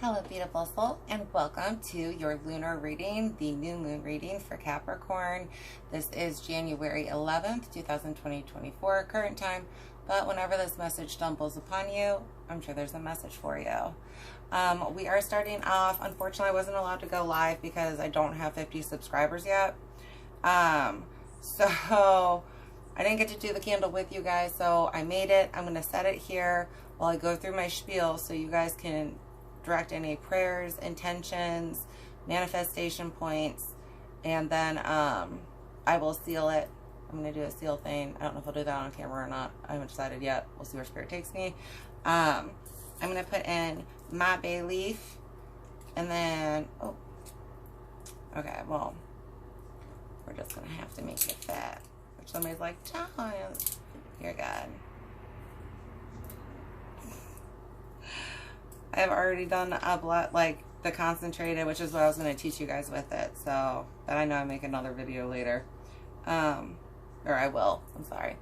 Hello, beautiful soul, and welcome to your lunar reading, the new moon reading for Capricorn. This is January 11th, 2024, current time, but whenever this message stumbles upon you, I'm sure there's a message for you. We are starting off. Unfortunately, I wasn't allowed to go live because I don't have 50 subscribers yet. So I didn't get to do the candle with you guys, so I made it. I'm going to set it here while I go through my spiel so you guys can direct any prayers, intentions, manifestation points, and then I will seal it. I'm going to do a seal thing. I don't know if I'll do that on camera or not. I haven't decided yet. We'll see where Spirit takes me. I'm going to put in my bay leaf, and then, oh, okay, well, we're just going to have to make it fat. Which somebody's like, child, you're God. I've already done the concentrated, which is what I was going to teach you guys with it. So, but I know I make another video later. Or I will. I'm sorry.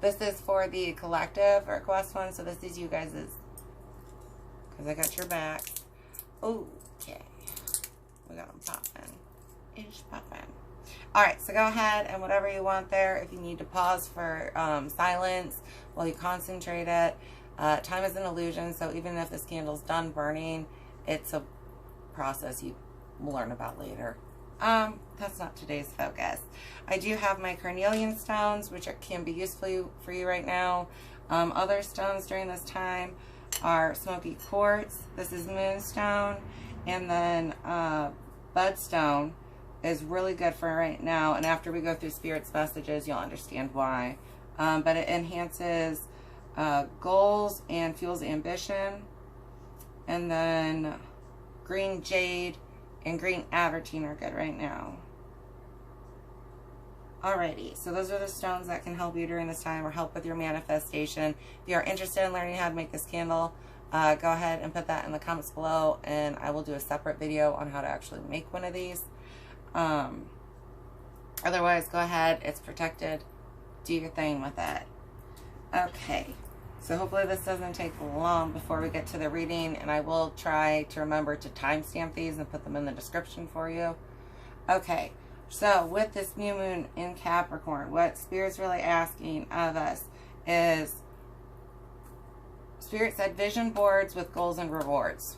This is for the collective request one. So this is you guys's. Because I got your back. Okay. We got them popping. Ish popping. Alright, so go ahead and whatever you want there. If you need to pause for silence while you concentrate it. Time is an illusion, so even if this candle's done burning, it's a process you will learn about later. That's not today's focus. I do have my carnelian stones, which can be useful for you right now. Other stones during this time are smoky quartz. This is moonstone. And then budstone is really good for right now. And after we go through Spirit's messages, you'll understand why. But it enhances goals and fuels ambition. And then green jade and green avertine are good right now. Alrighty, so those are the stones that can help you during this time or help with your manifestation. If you are interested in learning how to make this candle, go ahead and put that in the comments below, and I will do a separate video on how to actually make one of these. Otherwise, go ahead, it's protected. Do your thing with it. Okay, so hopefully this doesn't take long before we get to the reading, and I will try to remember to timestamp these and put them in the description for you. Okay, so with this new moon in Capricorn, what Spirit's really asking of us is, Spirit said vision boards with goals and rewards.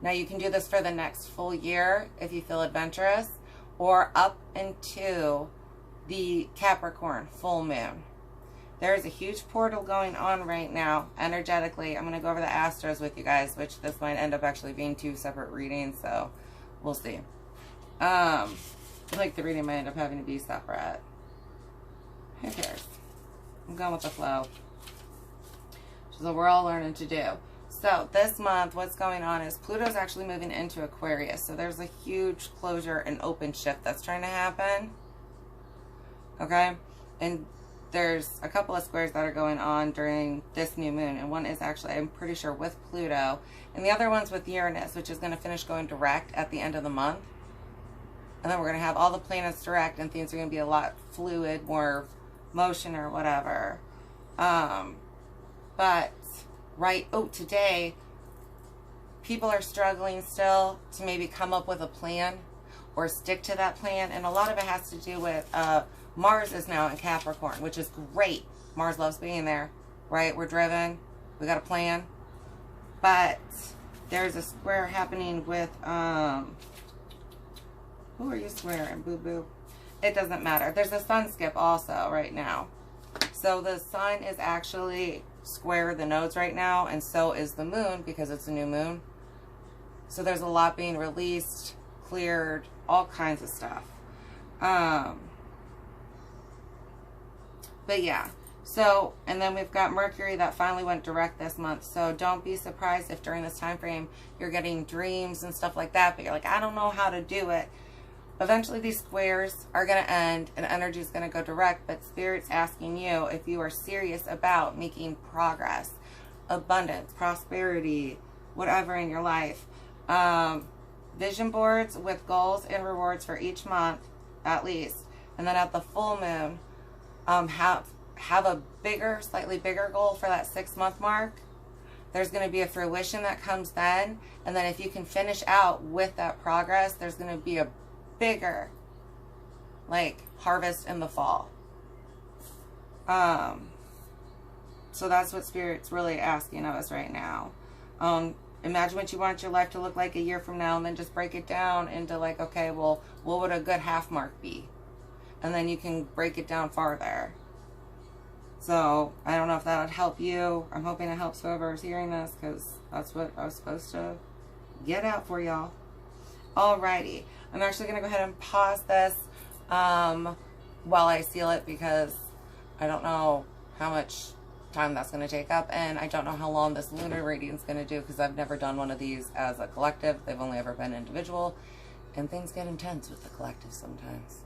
Now you can do this for the next full year if you feel adventurous, or up into the Capricorn full moon. There's a huge portal going on right now, energetically. I'm going to go over the astros with you guys, which this might end up actually being two separate readings, so we'll see. Like the reading might end up having to be separate. Who cares? I'm going with the flow. So we're all learning to do. So this month, what's going on is Pluto's actually moving into Aquarius. So there's a huge closure and open shift that's trying to happen. Okay? And there's a couple of squares that are going on during this new moon, and one is actually, I'm pretty sure, with Pluto, and the other one's with Uranus, which is going to finish going direct at the end of the month. And then we're going to have all the planets direct, and things are going to be a lot fluid, more motion or whatever. But today people are struggling still to maybe come up with a plan or stick to that plan, and a lot of it has to do with Mars is now in Capricorn, which is great. Mars loves being there, right? We're driven. We got a plan. But there's a square happening with, who are you squaring, boo-boo? It doesn't matter. There's a sun skip also right now. So the sun is actually square the nodes right now, and so is the moon because it's a new moon. So there's a lot being released, cleared, all kinds of stuff. But yeah, so, and then we've got Mercury that finally went direct this month. So don't be surprised if during this time frame you're getting dreams and stuff like that, but you're like, I don't know how to do it. Eventually these squares are going to end and energy is going to go direct, but Spirit's asking you if you are serious about making progress, abundance, prosperity, whatever in your life. Vision boards with goals and rewards for each month, at least. And then at the full moon, have a bigger, slightly bigger goal for that 6-month mark. there's going to be a fruition that comes then. And then if you can finish out with that progress, there's going to be a bigger, like, harvest in the fall. So that's what Spirit's really asking of us right now. Imagine what you want your life to look like a year from now, and then just break it down into, like, okay, well, what would a good half mark be? And then you can break it down farther. So I don't know if that would help you. I'm hoping it helps whoever is hearing this, because that's what I was supposed to get out for y'all. Alrighty. I'm actually going to go ahead and pause this while I seal it, because I don't know how much time that's going to take up, and I don't know how long this lunar reading is going to do, because I've never done one of these as a collective. They've only ever been individual, and things get intense with the collective sometimes.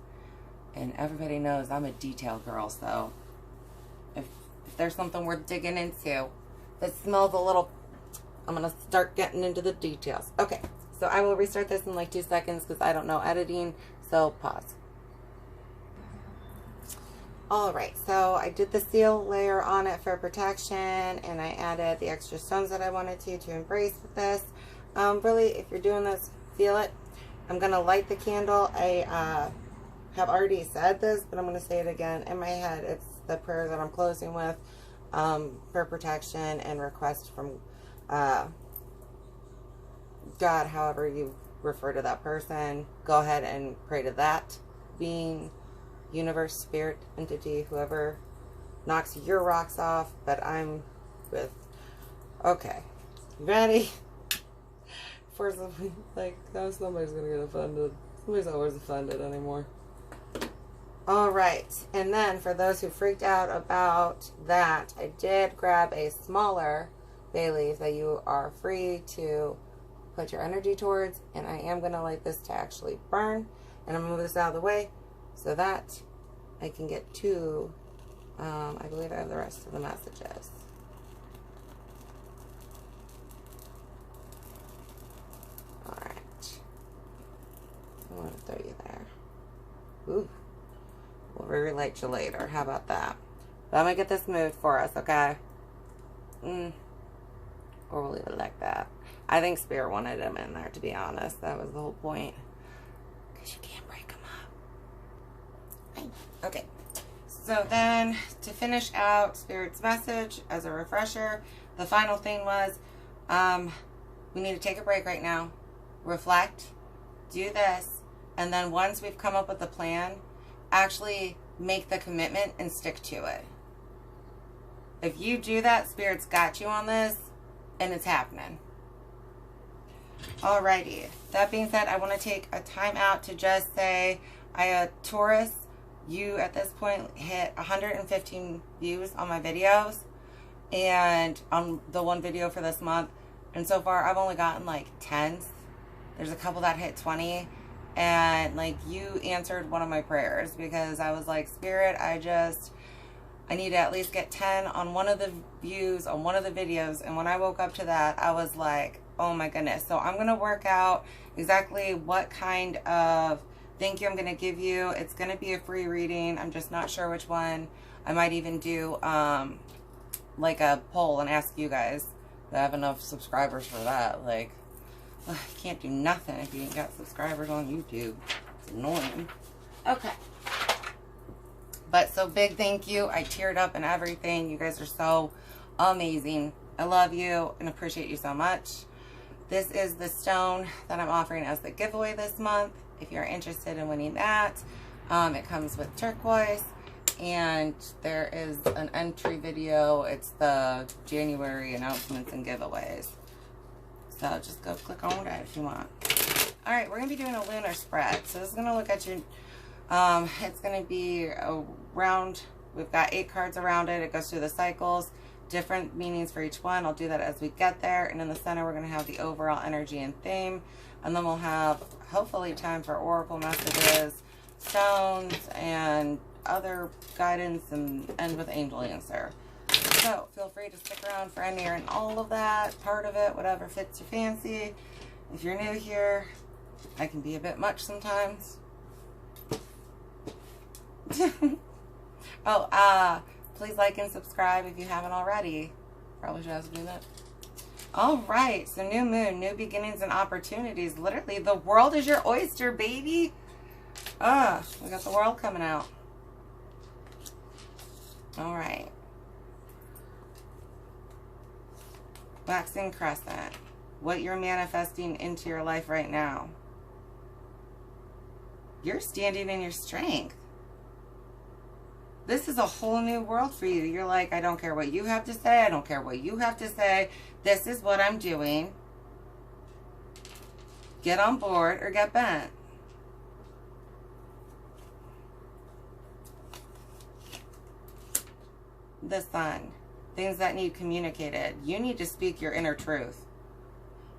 And everybody knows I'm a detail girl, so if there's something worth digging into that smells a little, I'm going to start getting into the details. Okay, so I will restart this in like 2 seconds, because I don't know editing, so pause. Alright, so I did the seal layer on it for protection, and I added the extra stones that I wanted to embrace with this. Really, if you're doing this, feel it. I'm going to light the candle. I have already said this, but I'm going to say it again in my head. It's the prayer that I'm closing with for protection and request from God, however you refer to that person. Go ahead and pray to that being, universe, spirit, entity, whoever knocks your rocks off, but I'm with. Okay, ready? For something like, now somebody's gonna get offended. Somebody's always offended anymore. Alright, and then for those who freaked out about that, I did grab a smaller bay leaf that you are free to put your energy towards, and I am gonna light this to actually burn, and I'm gonna move this out of the way so that I can get to, I believe I have the rest of the messages. Alright. I want to throw you there. Ooh. We'll relate you later. How about that? But I'm going to get this moved for us, okay? Or we'll leave it like that. I think Spirit wanted him in there, to be honest. That was the whole point. Because you can't break them up. Okay. So then, to finish out Spirit's message, as a refresher, the final thing was, we need to take a break right now. Reflect. Do this. And then once we've come up with a plan, actually make the commitment and stick to it. If you do that, Spirit's got you on this, and it's happening. Alrighty. That being said, I want to take a time out to just say, Taurus, you at this point hit 115 views on my videos, and on the one video for this month. And so far, I've only gotten like 10s. There's a couple that hit 20. And like, you answered one of my prayers, because I was like, Spirit, I need to at least get 10 on one of the views on one of the videos. And when I woke up to that, I was like, oh my goodness. So I'm going to work out exactly what kind of thank you I'm going to give you. It's going to be a free reading. I'm just not sure which one. I might even do like a poll and ask you guys. I have enough subscribers for that. Like, you can't do nothing if you ain't got subscribers on YouTube. It's annoying. Okay. But so big thank you. I teared up and everything. You guys are so amazing. I love you and appreciate you so much. This is the stone that I'm offering as the giveaway this month. If you're interested in winning that, it comes with turquoise. And there is an entry video. It's the January announcements and giveaways. So just go click on that if you want. Alright, we're going to be doing a lunar spread. So this is going to look at your, it's going to be around, we've got 8 cards around it. It goes through the cycles, different meanings for each one. I'll do that as we get there. And in the center, we're going to have the overall energy and theme. And then we'll have, hopefully, time for oracle messages, stones, and other guidance, and end with angel answer. So feel free to stick around for any and all of that, part of it, whatever fits your fancy. If you're new here, I can be a bit much sometimes. Oh, please like and subscribe if you haven't already. Probably should have to do that. All right, so new moon, new beginnings and opportunities. Literally, the world is your oyster, baby. We got the world coming out. All right. Waxing crescent. What you're manifesting into your life right now. You're standing in your strength. This is a whole new world for you. You're like, I don't care what you have to say. I don't care what you have to say. This is what I'm doing. Get on board or get bent. The sun. Things that need communicated. You need to speak your inner truth.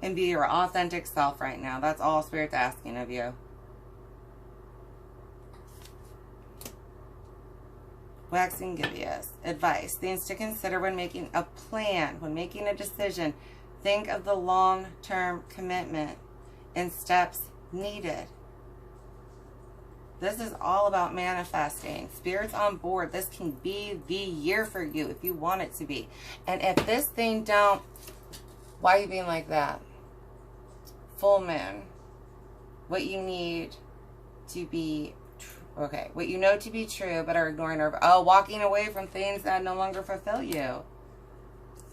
And be your authentic self right now. That's all Spirit's asking of you. Waxing gibbous. Advice. Things to consider when making a plan, when making a decision. Think of the long-term commitment and steps needed. This is all about manifesting. Spirit's on board. This can be the year for you if you want it to be. And if this thing don't, why are you being like that? Full moon. What you need to be okay, what you know to be true, but are ignoring or walking away from things that no longer fulfill you.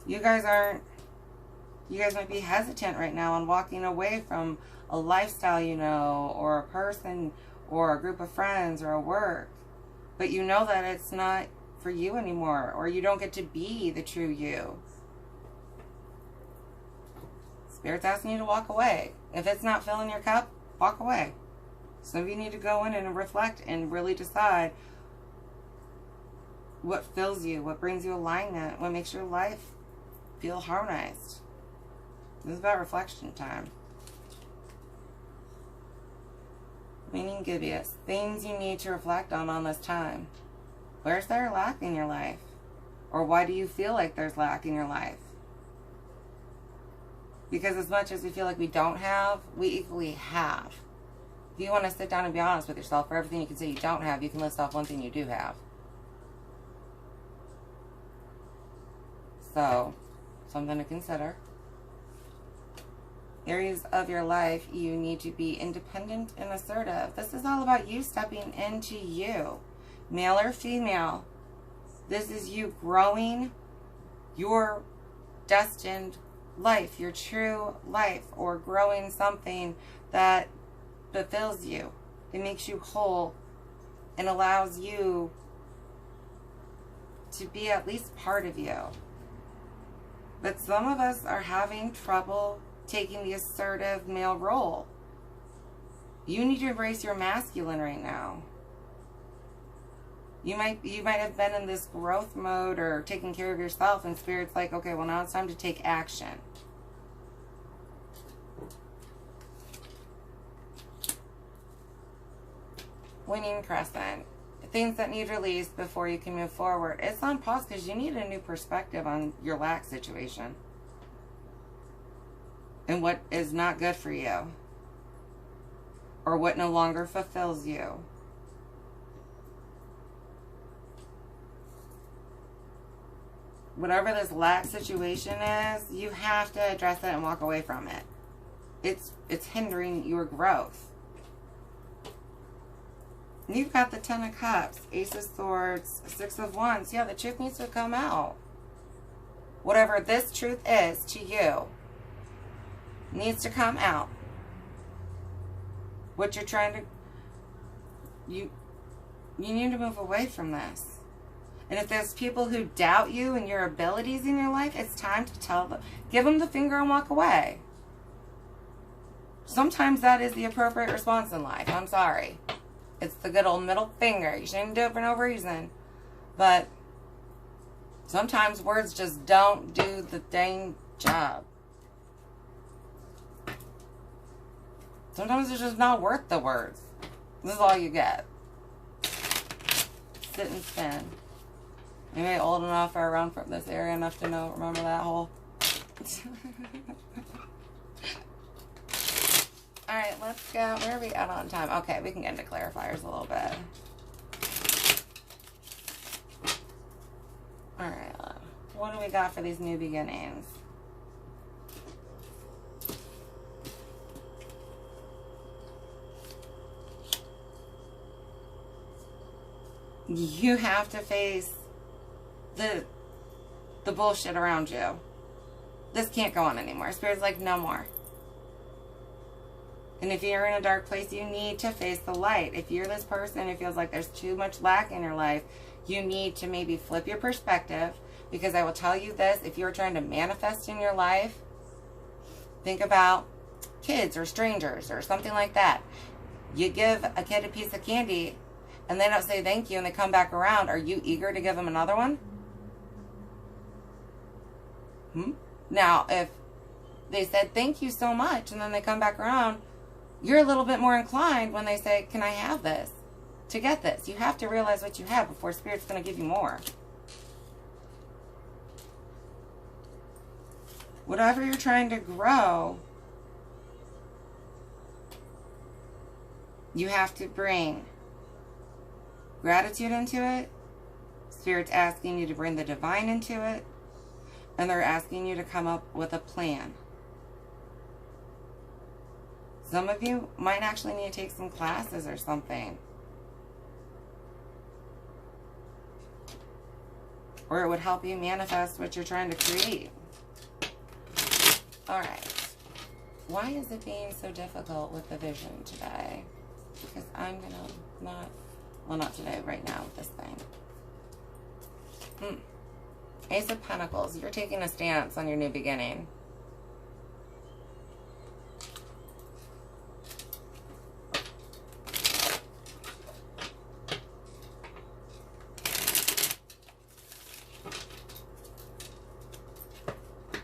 You guys might be hesitant right now on walking away from a lifestyle you know, or a person, or a group of friends, or a work. But you know that it's not for you anymore, or you don't get to be the true you. Spirit's asking you to walk away. If it's not filling your cup, walk away. Some of you need to go in and reflect and really decide what fills you, what brings you alignment, what makes your life feel harmonized. This is about reflection time. Meaning gibbous. Things you need to reflect on this time. Where's there lack in your life? Or why do you feel like there's lack in your life? Because as much as we feel like we don't have, we equally have. If you want to sit down and be honest with yourself, for everything you can say you don't have, you can list off one thing you do have. So, something to consider. Areas of your life, you need to be independent and assertive. This is all about you stepping into you. Male or female. This is you growing your destined life, your true life, or growing something that fulfills you. It makes you whole and allows you to be at least part of you. But some of us are having trouble taking the assertive male role. You need to embrace your masculine right now. You might have been in this growth mode or taking care of yourself, and Spirit's like, okay, well now it's time to take action. Winning crescent. Things that need released before you can move forward. It's on pause because you need a new perspective on your lack situation. And what is not good for you. Or what no longer fulfills you. Whatever this lack situation is, you have to address it and walk away from it. It's hindering your growth. You've got the Ten of Cups, Ace of Swords, Six of Wands. Yeah, the truth needs to come out. Whatever this truth is to you needs to come out. What you're trying to... You need to move away from this. And if there's people who doubt you and your abilities in your life, it's time to tell them. Give them the finger and walk away. Sometimes that is the appropriate response in life. I'm sorry. It's the good old middle finger. You shouldn't do it for no reason. But sometimes words just don't do the dang job. Sometimes it's just not worth the words. This is all you get. Sit and spin. Anybody old enough or around from this area enough to know, remember that whole... Alright, let's go. Where are we at on time? Okay, we can get into clarifiers a little bit. Alright, what do we got for these new beginnings? You have to face the bullshit around you. This can't go on anymore. Spirit's like, no more. And if you're in a dark place, you need to face the light. If you're this person who feels like there's too much lack in your life, you need to maybe flip your perspective. Because I will tell you this, if you're trying to manifest in your life, think about kids or strangers or something like that. You give a kid a piece of candy and they don't say thank you and they come back around. Are you eager to give them another one? Now, if they said thank you so much and then they come back around, you're a little bit more inclined when they say, can I have this? To get this. You have to realize what you have before Spirit's going to give you more. Whatever you're trying to grow, you have to bring gratitude into it. Spirit's asking you to bring the divine into it. And they're asking you to come up with a plan. Some of you might actually need to take some classes or something. Or it would help you manifest what you're trying to create. Alright. Why is it being so difficult with the vision today? Because I'm going to not today, right now with this thing. Ace of Pentacles. You're taking a stance on your new beginning.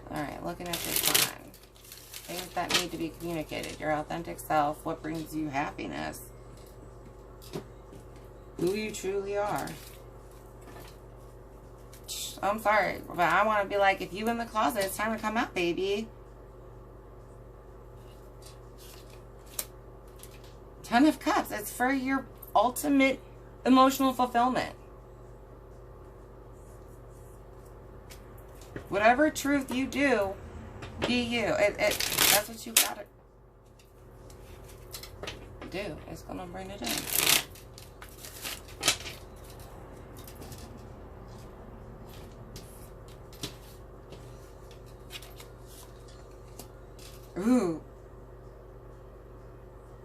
Alright, looking at this sign. Things that need to be communicated. Your authentic self. What brings you happiness. Who you truly are. I'm sorry, but I want to be like, if you in the closet, it's time to come out, baby. 10 of Cups. It's for your ultimate emotional fulfillment. Whatever truth you do, be you. That's what you gotta do. It's gonna bring it in. Ooh.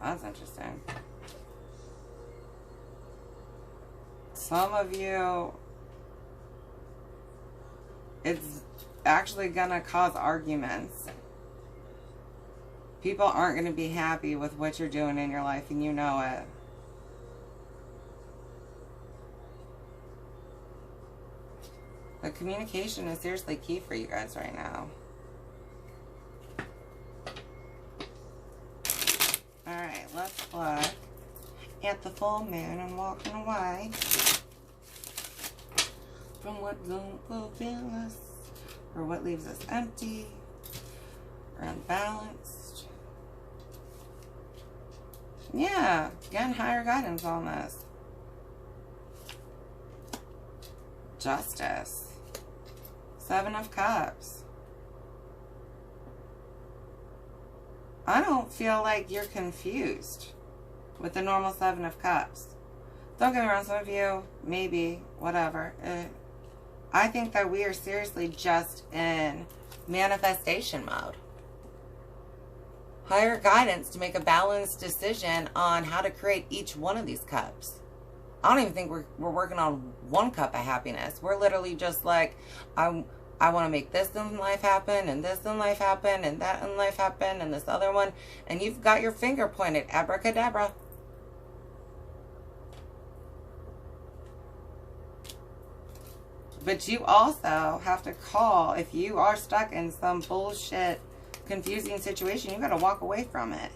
That's interesting. Some of you, it's actually gonna cause arguments. People aren't gonna be happy with what you're doing in your life, and you know it. The communication is seriously key for you guys right now. Alright, let's look at the full moon and walking away from what don't fulfill us, or what leaves us empty or unbalanced. Yeah, getting higher guidance on this. Justice. 7 of Cups. I don't feel like you're confused with the normal 7 of Cups. Don't get me wrong, some of you, maybe, whatever. I think that we are seriously just in manifestation mode. Higher guidance to make a balanced decision on how to create each one of these cups. I don't even think we're working on one cup of happiness. We're literally just like, I want to make this in life happen, and this in life happen, and that in life happen, and this other one. And you've got your finger pointed. Abracadabra. But you also have to call, if you are stuck in some bullshit, confusing situation, you got to walk away from it.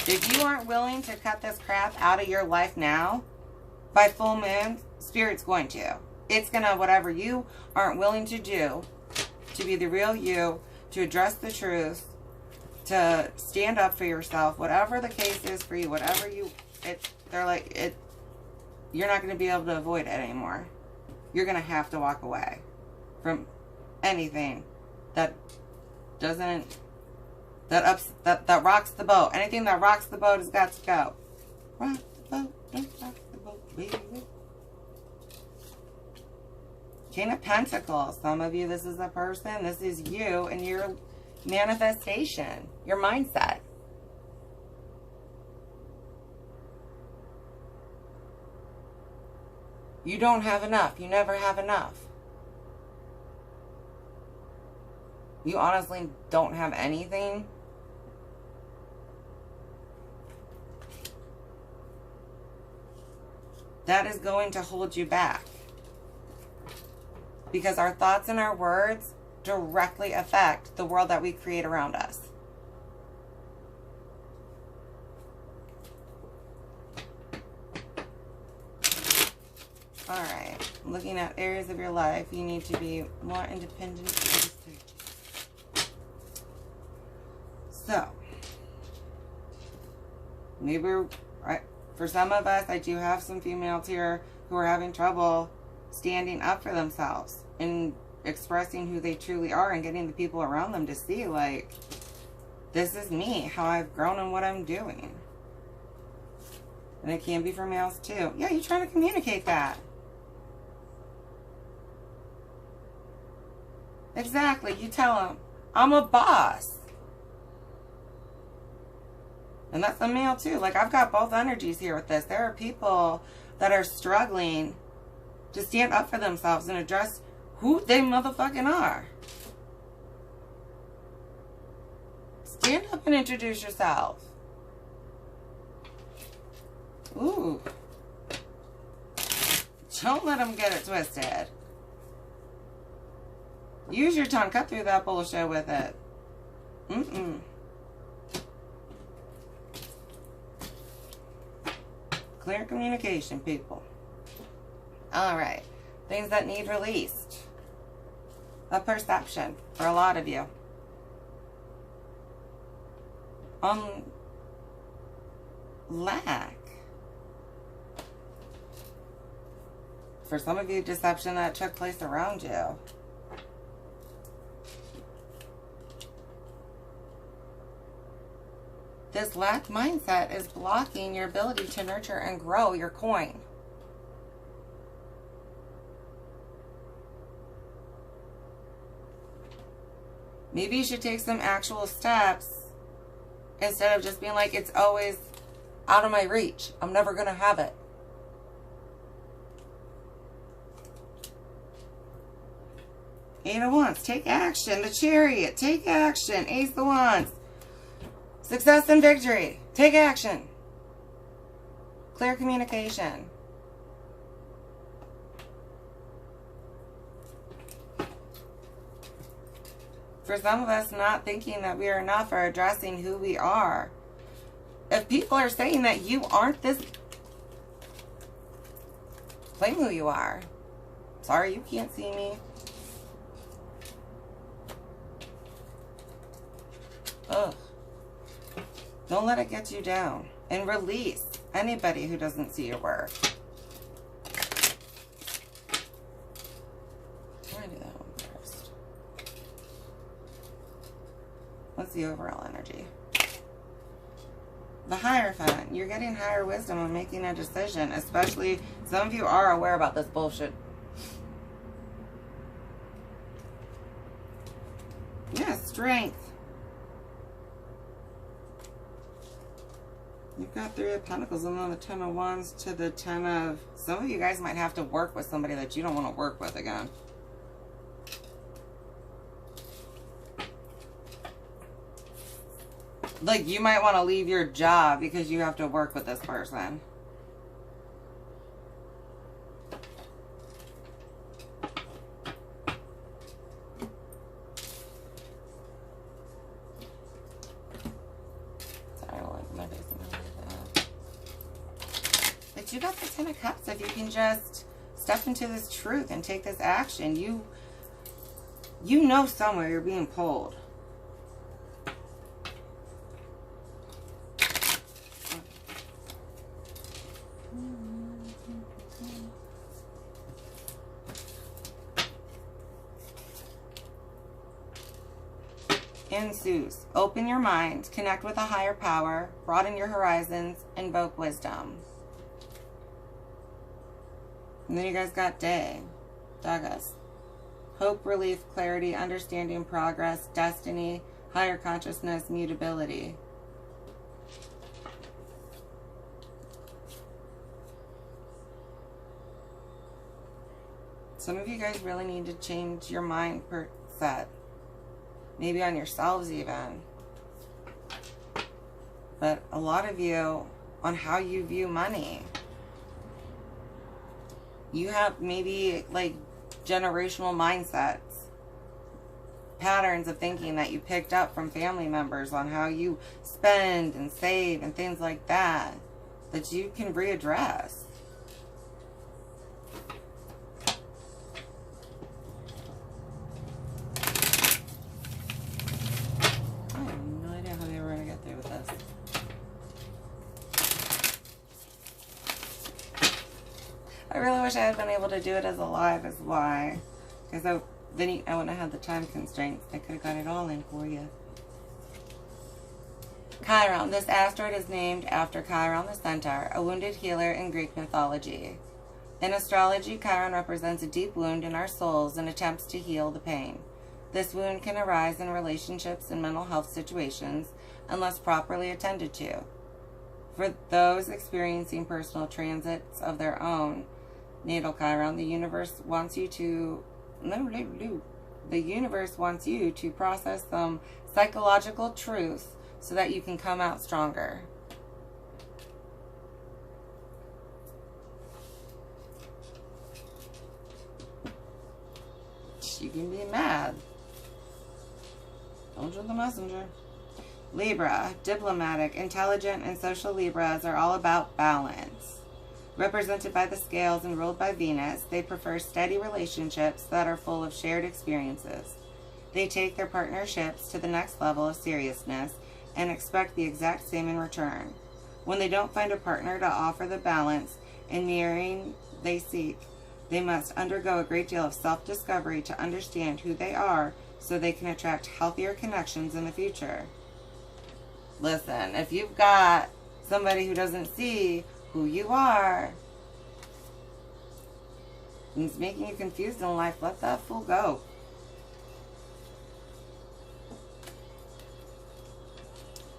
If you aren't willing to cut this crap out of your life now, by full moon, Spirit's going to. It's going to, whatever you aren't willing to do, to be the real you, to address the truth, to stand up for yourself, whatever the case is for you, whatever you, they're like, you're not going to be able to avoid it anymore. You're going to have to walk away from anything that doesn't that rocks the boat. Anything that rocks the boat has got to go. Rock the boat, don't rock the boat, baby. King of Pentacles. Some of you, this is a person. This is you and your manifestation, your mindset. You don't have enough. You never have enough. You honestly don't have anything. That is going to hold you back. Because our thoughts and our words directly affect the world that we create around us. Alright, looking at areas of your life, you need to be more independent. So, maybe, for some of us, I do have some females here who are having trouble standing up for themselves and expressing who they truly are and getting the people around them to see, like, this is me, how I've grown and what I'm doing. And it can be for males too. Yeah, you're trying to communicate that. Exactly. You tell them, I'm a boss. And that's a male too. Like, I've got both energies here with this. There are people that are struggling to stand up for themselves and address who they motherfucking are. Stand up and introduce yourself. Ooh. Don't let them get it twisted. Use your tongue. Cut through that bullshit with it. Clear communication, people. Alright. Things that need released. A perception for a lot of you. Lack. For some of you, deception that took place around you. This lack mindset is blocking your ability to nurture and grow your coin. Maybe you should take some actual steps instead of just being like, it's always out of my reach. I'm never going to have it. Eight of Wands. Take action. The Chariot. Take action. Ace of Wands. Success and victory. Take action. Clear communication. For some of us, not thinking that we are enough or addressing who we are. If people are saying that you aren't this, claim who you are. Sorry, you can't see me. Ugh. Don't let it get you down. And release anybody who doesn't see your worth. I'm going to do that one first. What's the overall energy? The Hierophant. You're getting higher wisdom on making a decision. Especially, some of you are aware about this bullshit. Yeah, strength. You've got Three of Pentacles and then the Ten of Wands to the Ten of... Some of you guys might have to work with somebody that you don't want to work with again. Like, you might want to leave your job because you have to work with this person. But you got the Ten of Cups. If you can just step into this truth and take this action, you know somewhere you're being pulled. ensues. Open your mind, connect with a higher power, broaden your horizons, invoke wisdom. And then you guys got day. Douglas. Hope, relief, clarity, understanding, progress, destiny, higher consciousness, mutability. Some of you guys really need to change your mind set. Maybe on yourselves even. But a lot of you on how you view money. You have maybe like generational mindsets. Patterns of thinking that you picked up from family members on how you spend and save and things like that. That you can readdress. I really wish I had been able to do it as a live as why. Because then I wouldn't have had the time constraints. I could have got it all in for you. Chiron. This asteroid is named after Chiron the Centaur, a wounded healer in Greek mythology. In astrology, Chiron represents a deep wound in our souls and attempts to heal the pain. This wound can arise in relationships and mental health situations unless properly attended to. For those experiencing personal transits of their own natal Chiron, the universe wants you to process some psychological truths so that you can come out stronger. You can be mad. Don't you the messenger. Libra, diplomatic, intelligent, and social Libras are all about balance. Represented by the scales and ruled by Venus, they prefer steady relationships that are full of shared experiences. They take their partnerships to the next level of seriousness and expect the exact same in return. When they don't find a partner to offer the balance and mirroring they seek, they must undergo a great deal of self-discovery to understand who they are so they can attract healthier connections in the future. Listen, if you've got somebody who doesn't see who you are and it's making you confused in life, let that fool go.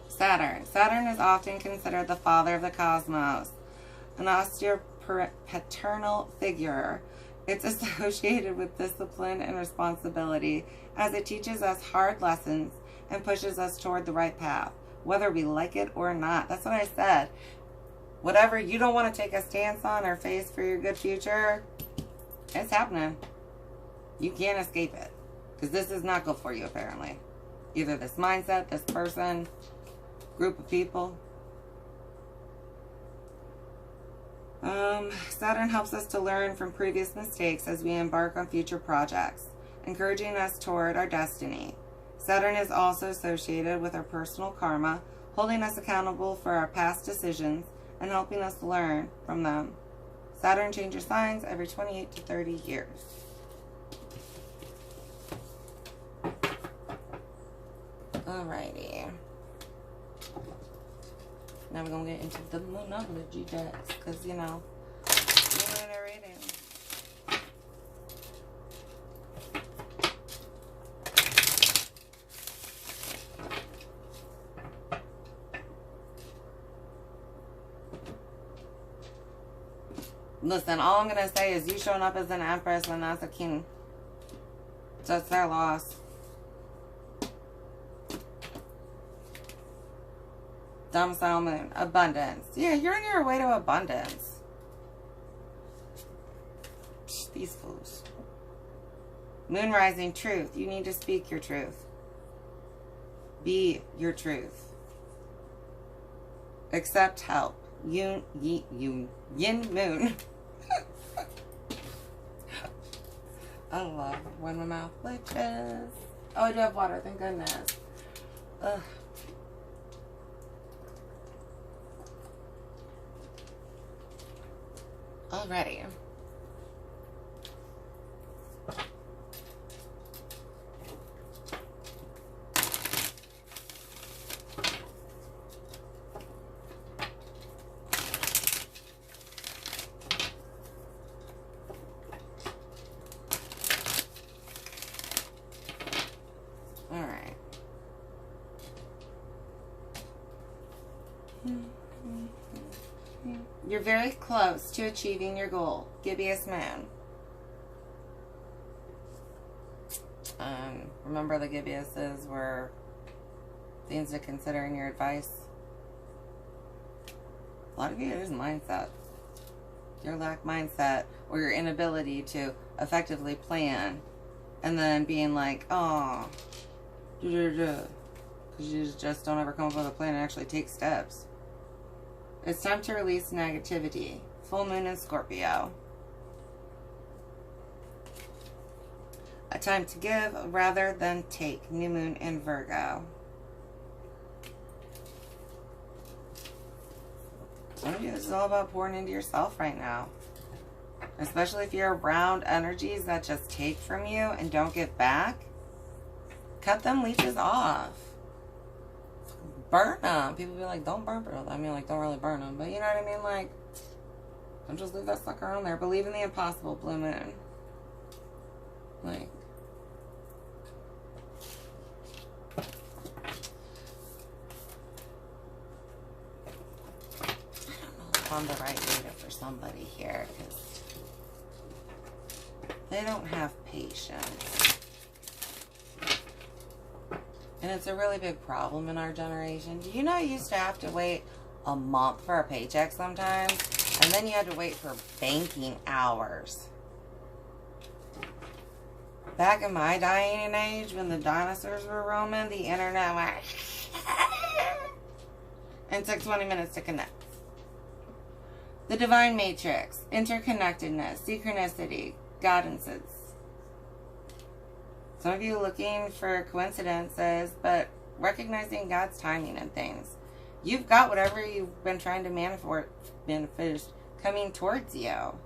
Saturn. Saturn is often considered the father of the cosmos, an austere paternal figure. It's associated with discipline and responsibility as it teaches us hard lessons and pushes us toward the right path, whether we like it or not. That's what I said. Whatever you don't want to take a stance on or face for your good future, it's happening. You can't escape it. Because this is not good for you, apparently. Either this mindset, this person, group of people. Saturn helps us to learn from previous mistakes as we embark on future projects, encouraging us toward our destiny. Saturn is also associated with our personal karma, holding us accountable for our past decisions and helping us learn from them. Saturn changes signs every 28 to 30 years. Alrighty. Now we're going to get into the Moonology decks, because, you know, lunar reading. Listen, all I'm going to say is you showing up as an empress and as a king. So it's their loss. Domicile moon. Abundance. Yeah, you're on your way to abundance. Psh, these fools. Moon rising. Truth. You need to speak your truth. Be your truth. Accept help. Yin moon. I love when my mouth glitches. Oh, I do have water, thank goodness. Ugh. Alrighty. You're very close to achieving your goal. Gibbous moon. Remember the Gibbouses were things to consider in your advice. A lot of you, it is mindset. Your lack mindset or your inability to effectively plan, and then being like, oh, because you just don't ever come up with a plan and actually take steps. It's time to release negativity. Full moon in Scorpio. A time to give rather than take. New moon in Virgo. Some of you, this is all about pouring into yourself right now. Especially if you're around energies that just take from you and don't give back. Cut them leeches off. Burn them. People be like, don't burn them. I mean, like, don't really burn them. But you know what I mean? Like, don't just leave that sucker on there. Believe in the impossible, blue moon. Like, on the right reader for somebody here, because they don't have patience. And it's a really big problem in our generation. Do you know you used to have to wait a month for a paycheck sometimes? And then you had to wait for banking hours. Back in my dying age, when the dinosaurs were roaming, the internet went and took 20 minutes to connect. The divine matrix, interconnectedness, synchronicity, guidances. Some of you looking for coincidences, but recognizing God's timing and things. You've got whatever you've been trying to manifest coming towards you.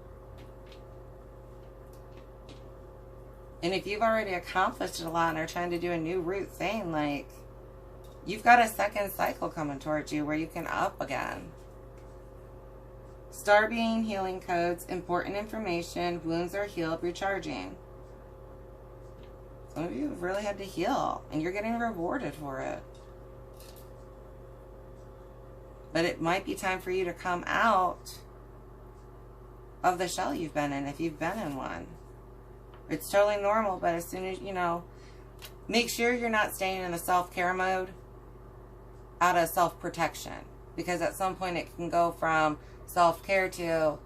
And if you've already accomplished a lot and are trying to do a new root thing, like, you've got a second cycle coming towards you where you can up again. Star being healing codes, important information, wounds are healed, recharging. Some of you have really had to heal, and you're getting rewarded for it. But it might be time for you to come out of the shell you've been in, if you've been in one. It's totally normal, but as soon as, you know, make sure you're not staying in the self-care mode out of self-protection. Because at some point it can go from self-care to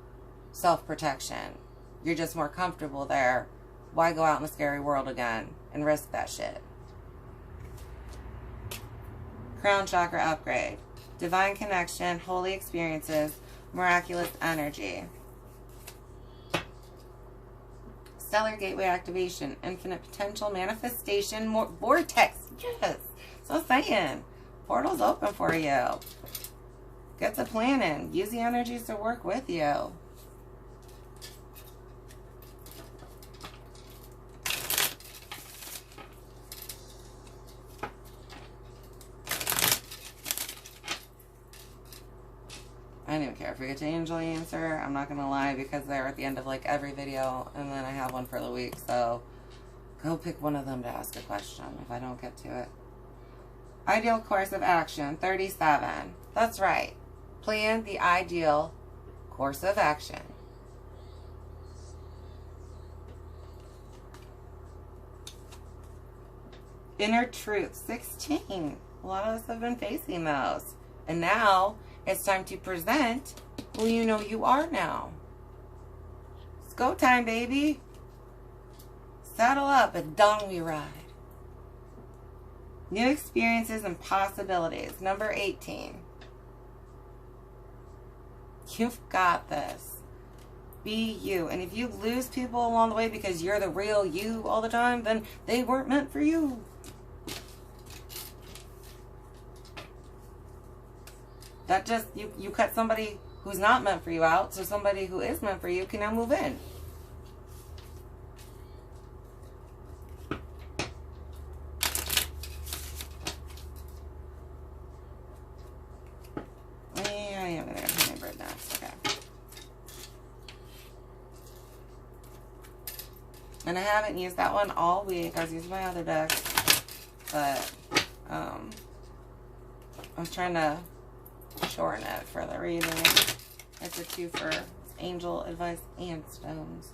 self-protection. You're just more comfortable there. Why go out in the scary world again and risk that shit? Crown chakra upgrade. Divine connection, holy experiences, miraculous energy. Stellar gateway activation, infinite potential manifestation, more vortex. Yes. So I'm saying, portal's open for you. Get the planning. Use the energies to work with you. I don't even care if we get to angel answer. I'm not going to lie, because they're at the end of like every video, and then I have one for the week. So go pick one of them to ask a question if I don't get to it. Ideal course of action, 37. That's right. Plan the ideal course of action. Inner truth, 16. A lot of us have been facing those. And now it's time to present who you know you are now. It's go time, baby. Saddle up and down we ride. New experiences and possibilities. Number 18. You've got this. Be you. And if you lose people along the way because you're the real you all the time, then they weren't meant for you. That just, you cut somebody who's not meant for you out, so somebody who is meant for you can now move in. And I haven't used that one all week. I was using my other deck, but I was trying to shorten it for the reading. It's a 2 for angel advice and stones.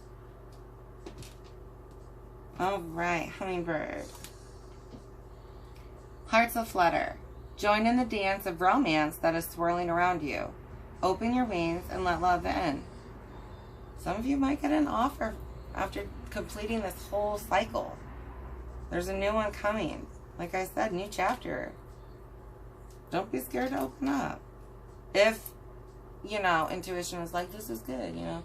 All right, hummingbird. Hearts aflutter. Join in the dance of romance that is swirling around you. Open your wings and let love in. Some of you might get an offer after completing this whole cycle. There's a new one coming. Like I said, new chapter. Don't be scared to open up. If, you know, intuition is like, this is good, you know.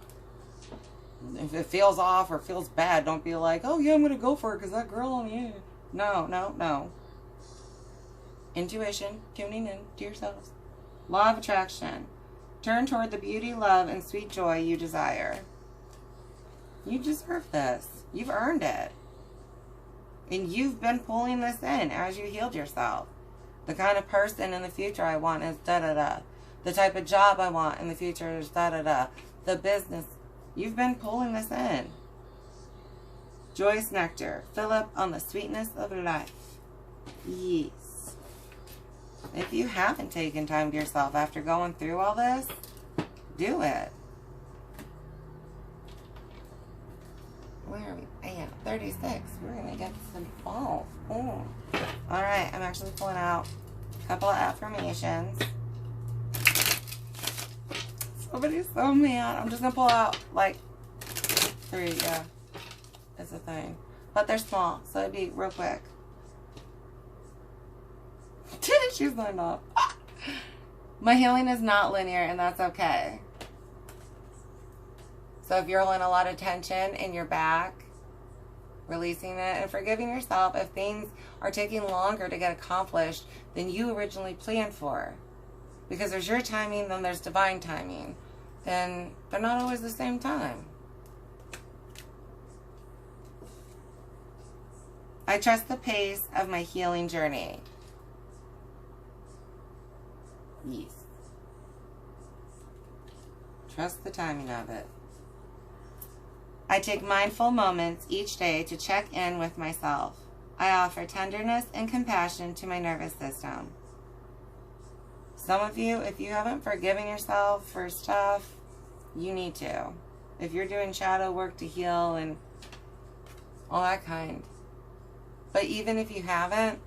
If it feels off or feels bad, don't be like, oh yeah, I'm going to go for it because that girl, yeah. No, no, no. Intuition, tuning in to yourselves. Law of attraction. Turn toward the beauty, love, and sweet joy you desire. You deserve this. You've earned it. And you've been pulling this in as you healed yourself. The kind of person in the future I want is da-da-da. The type of job I want in the future is da-da-da. The business. You've been pulling this in. Joyous nectar. Fill up on the sweetness of life. Yes. If you haven't taken time to yourself after going through all this, do it. Where are we? Yeah, 36. We're going to get some fall. All right, I'm actually pulling out a couple of affirmations. Somebody's so mad. I'm just going to pull out like 3, yeah. It's a thing. But they're small, so it'd be real quick. She's lined up. My healing is not linear, and that's okay. So if you're holding a lot of tension in your back, releasing it and forgiving yourself if things are taking longer to get accomplished than you originally planned for. Because there's your timing, then there's divine timing. And they're not always the same time. I trust the pace of my healing journey. Yes. Trust the timing of it. I take mindful moments each day to check in with myself. I offer tenderness and compassion to my nervous system. Some of you, if you haven't forgiven yourself for stuff, you need to. If you're doing shadow work to heal and all that kind. But even if you haven't,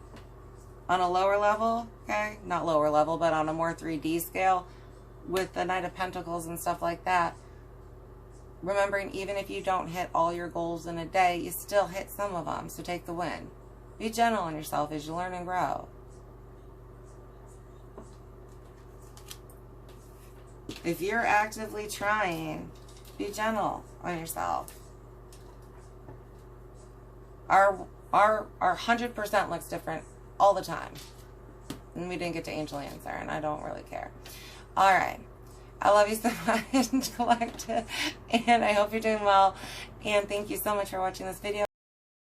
on a lower level, okay, not lower level, but on a more 3D scale, with the Knight of Pentacles and stuff like that, remembering even if you don't hit all your goals in a day, you still hit some of them, so take the win. Be gentle on yourself as you learn and grow. If you're actively trying, be gentle on yourself. Our 100% looks different all the time. And we didn't get to Angel Answer, and I don't really care. All right. I love you so much, Collective, and I hope you're doing well. And thank you so much for watching this video.